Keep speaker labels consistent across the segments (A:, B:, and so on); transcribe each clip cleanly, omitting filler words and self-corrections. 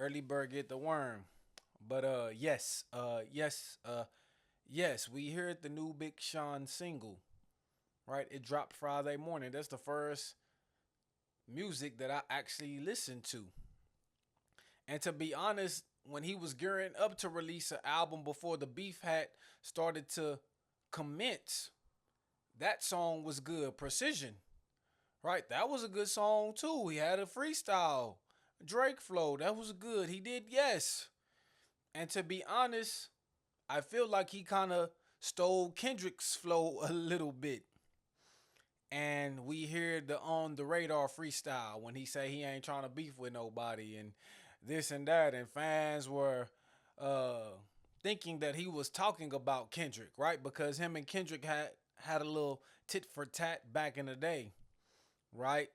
A: Early bird get the worm. But yes, we heard the new Big Sean single, right? It dropped Friday morning. That's the first music that I actually listened to. And to be honest, when he was gearing up to release an album before the beef had started to commence, that song was good. Precision, right? That was a good song too. He had a freestyle. Drake flow, that was good. He did yes. And to be honest, I feel like he kind of stole Kendrick's flow a little bit. And we hear the on the radar freestyle when he say he ain't trying to beef with nobody and this and that, and fans were uh thinking that he was talking about Kendrick, right? Because him and Kendrick had a little tit for tat back in the day, right?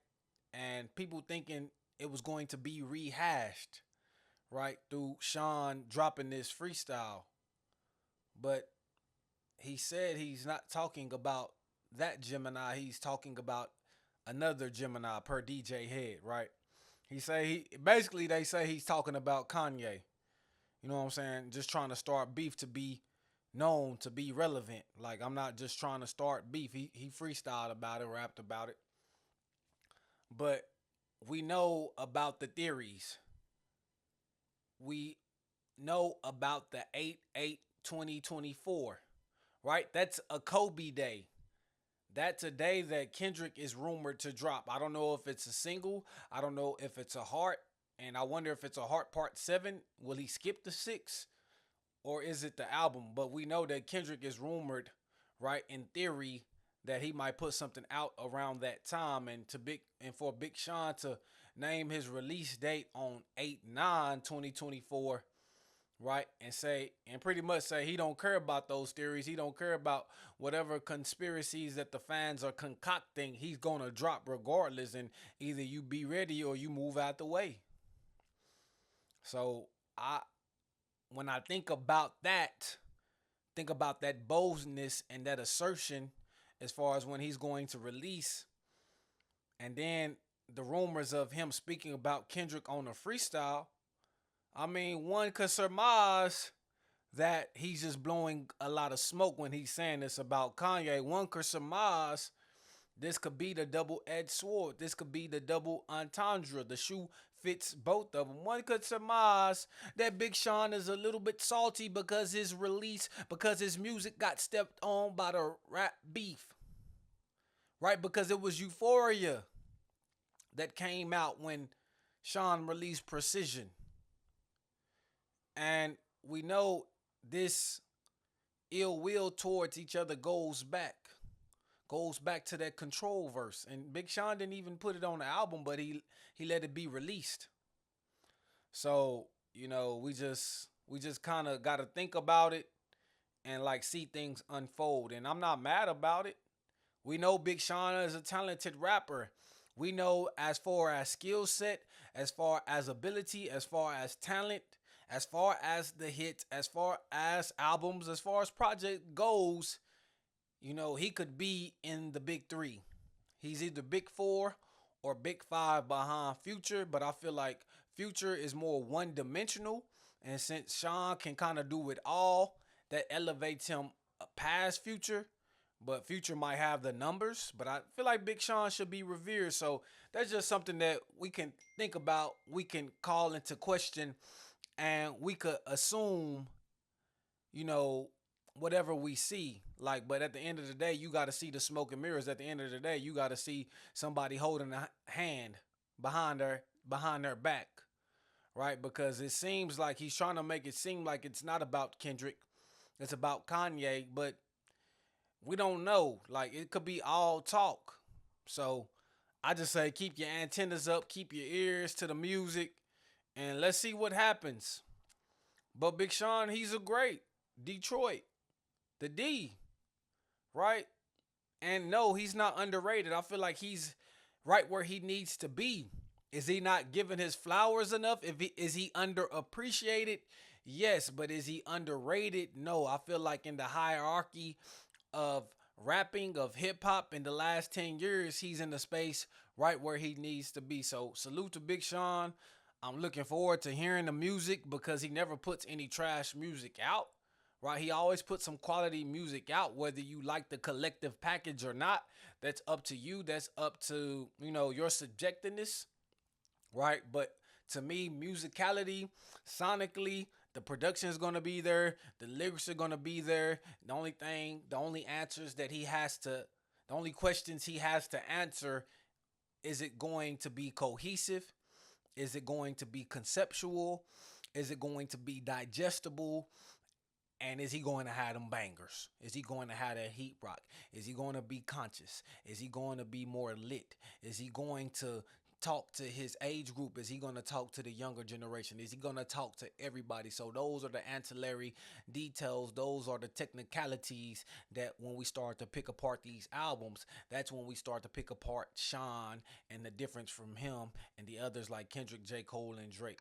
A: And people thinking it was going to be rehashed, right, through Sean dropping this freestyle. But he said he's not talking about that Gemini. He's talking about another Gemini per DJ Head, right? He say he basically they say he's talking about Kanye. You know what I'm saying? Just trying to start beef to be known, to be relevant. Like I'm not just trying to start beef. He freestyled about it, rapped about it. But we know about the theories. We know about the 8/8/2024, right? That's a Kobe day. That's a day that Kendrick is rumored to drop. I don't know if it's a single. I don't know if it's a heart. And I wonder if it's a heart part seven. Will he skip the six? Or is it the album? But we know that Kendrick is rumored, right, in theory, that he might put something out around that time. And for Big Sean to name his release date on 8/9/2024, right, and say and pretty much say he don't care about those theories, he don't care about whatever conspiracies that the fans are concocting, he's gonna drop regardless, and either you be ready or you move out the way. So I when I think about that boldness and that assertion as far as when he's going to release, and then the rumors of him speaking about Kendrick on a freestyle. I mean, one could surmise that he's just blowing a lot of smoke when he's saying this about Kanye. One could surmise this could be the double-edged sword. This could be the double entendre. The shoe fits both of them. One could surmise that Big Sean is a little bit salty because his music got stepped on by the rap beef, right? Because it was Euphoria that came out when Sean released Precision. And we know this ill will towards each other goes back to that control verse. And Big Sean didn't even put it on the album, but he let it be released. So, we just kind of got to think about it and like see things unfold. And I'm not mad about it. We know Big Sean is a talented rapper. We know as far as skill set, as far as ability, as far as talent, as far as the hits, as far as albums, as far as project goes, he could be in the big three. He's either big four or big five behind Future, but I feel like Future is more one dimensional. And since Sean can kind of do it all, that elevates him past Future. But Future might have the numbers, but I feel like Big Sean should be revered. So that's just something that we can think about, we can call into question, and we could assume, you know, whatever we see. Like, but at the end of the day, you got to see the smoke and mirrors. At the end of the day, you got to see somebody holding a hand behind their back, right? Because it seems like he's trying to make it seem like it's not about Kendrick, it's about Kanye, but we don't know. Like, it could be all talk. So I just say keep your antennas up, keep your ears to the music, and let's see what happens. But Big Sean, he's a great Detroit, the D, right? And no, he's not underrated. I feel like he's right where he needs to be. Is he not giving his flowers enough? Is he underappreciated? Yes, but is he underrated? No. I feel like in the hierarchy of rapping, of hip hop in the last 10 years, he's in the space right where he needs to be. So salute to Big Sean. I'm looking forward to hearing the music because he never puts any trash music out. Right? He always puts some quality music out, whether you like the collective package or not. That's up to you. That's up to, your subjectiveness, right? But to me, musicality, sonically, the production is going to be there, the lyrics are going to be there. The only answers that he has to, the only questions he has to answer, is it going to be cohesive? Is it going to be conceptual? Is it going to be digestible? And is he going to have them bangers? Is he going to have that heat rock? Is he going to be conscious? Is he going to be more lit? Is he going to talk to his age group? Is he going to talk to the younger generation? Is he going to talk to everybody? So those are the ancillary details. Those are the technicalities that when we start to pick apart these albums, that's when we start to pick apart Sean and the difference from him and the others like Kendrick, J. Cole, and Drake.